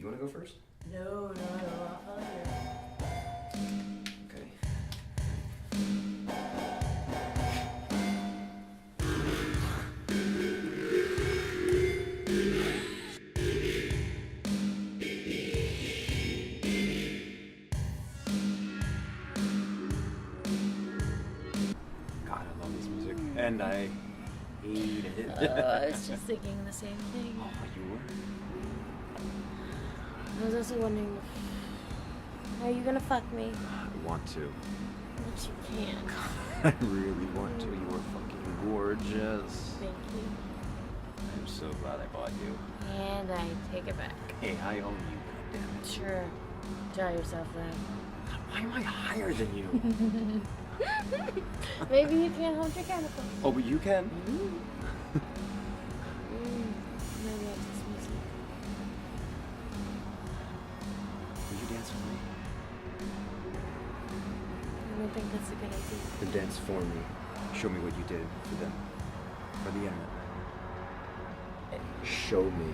You want to go first? No, I'll follow you. Okay. God, I love this music. And I hate it. I was just thinking the same thing. Oh, you were? I was also wondering, are you gonna fuck me? I want to. But you can't. I really want to. You are fucking gorgeous. Thank you. I'm so glad I bought you. And I take it back. Hey, I own you, goddammit. Sure. Tell yourself that. Why am I higher than you? Maybe you can't hold your chemicals. Oh, but you can? Maybe I just miss it. Will you dance with me? I don't think that's a good idea. Then dance for me. Show me what you did for them. For the internet. Show me.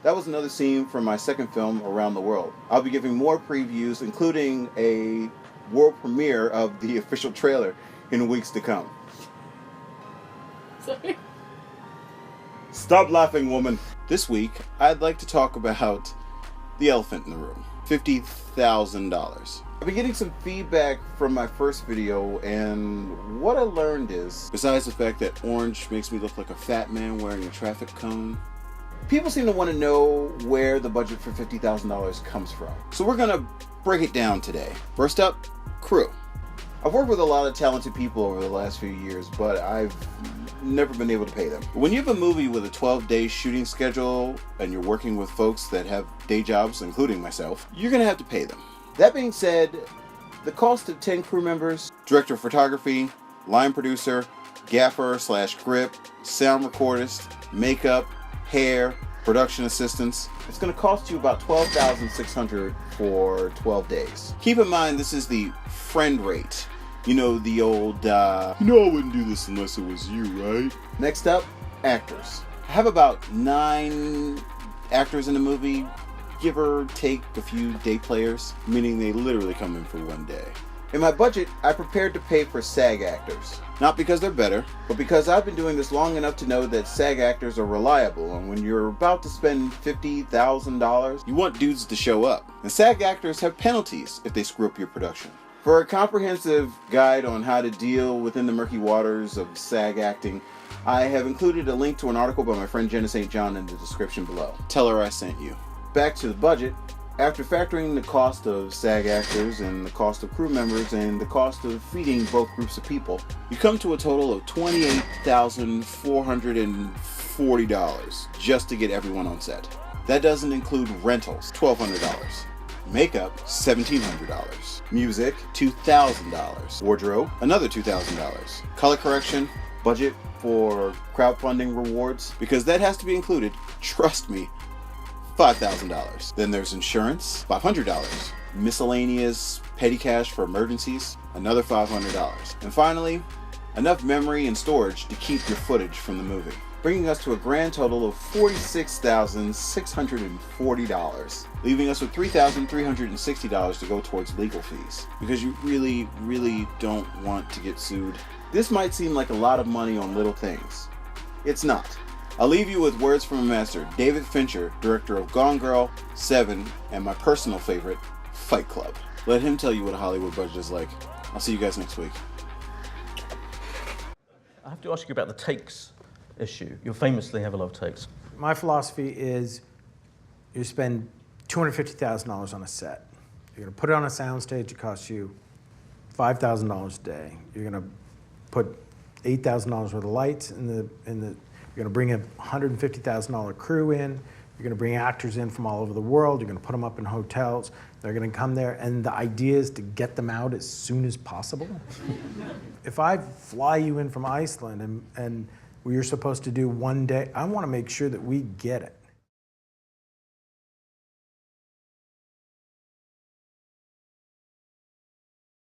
That was another scene from my second film, Around the World. I'll be giving more previews, including a world premiere of the official trailer in weeks to come. Sorry. Stop laughing, woman. This week, I'd like to talk about the elephant in the room. $50,000. I've been getting some feedback from my first video, and what I learned is, besides the fact that orange makes me look like a fat man wearing a traffic cone, people seem to want to know where the budget for $50,000 comes from. So we're going to break it down today. First up, crew. I've worked with a lot of talented people over the last few years, but I've never been able to pay them. When you have a movie with a 12-day shooting schedule and you're working with folks that have day jobs, including myself, you're going to have to pay them. That being said, the cost of 10 crew members, director of photography, line producer, gaffer/grip, sound recordist, makeup, hair, production assistants, it's going to cost you about $12,600 for 12 days. Keep in mind, this is the friend rate. You know, the old, I wouldn't do this unless it was you, right? Next up, actors. I have about 9 actors in the movie, give or take a few day players, meaning they literally come in for one day. In my budget, I prepared to pay for SAG actors. Not because they're better, but because I've been doing this long enough to know that SAG actors are reliable, and when you're about to spend $50,000, you want dudes to show up. And SAG actors have penalties if they screw up your production. For a comprehensive guide on how to deal within the murky waters of SAG acting, I have included a link to an article by my friend Jenna St. John in the description below. Tell her I sent you. Back to the budget. After factoring the cost of SAG actors and the cost of crew members and the cost of feeding both groups of people, you come to a total of $28,440 just to get everyone on set. That doesn't include rentals, $1,200. Makeup, $1,700. Music, $2,000. Wardrobe, another $2,000. Color correction, budget for crowdfunding rewards, because that has to be included, trust me, $5,000. Then there's insurance, $500. Miscellaneous petty cash for emergencies, another $500. And finally, enough memory and storage to keep your footage from the movie, bringing us to a grand total of $46,640, leaving us with $3,360 to go towards legal fees, because you really, really don't want to get sued. This might seem like a lot of money on little things. It's not. I'll leave you with words from a master, David Fincher, director of Gone Girl, Seven, and my personal favorite, Fight Club. Let him tell you what a Hollywood budget is like. I'll see you guys next week. I have to ask you about the takes issue. You famously have a lot of takes. My philosophy is you spend $250,000 on a set. You're going to put it on a soundstage, it costs you $5,000 a day. You're going to put $8,000 worth of lights you're going to bring a $150,000 crew in. You're going to bring actors in from all over the world. You're going to put them up in hotels. They're going to come there, and the idea is to get them out as soon as possible. If I fly you in from Iceland and you're supposed to do one day, I want to make sure that we get it.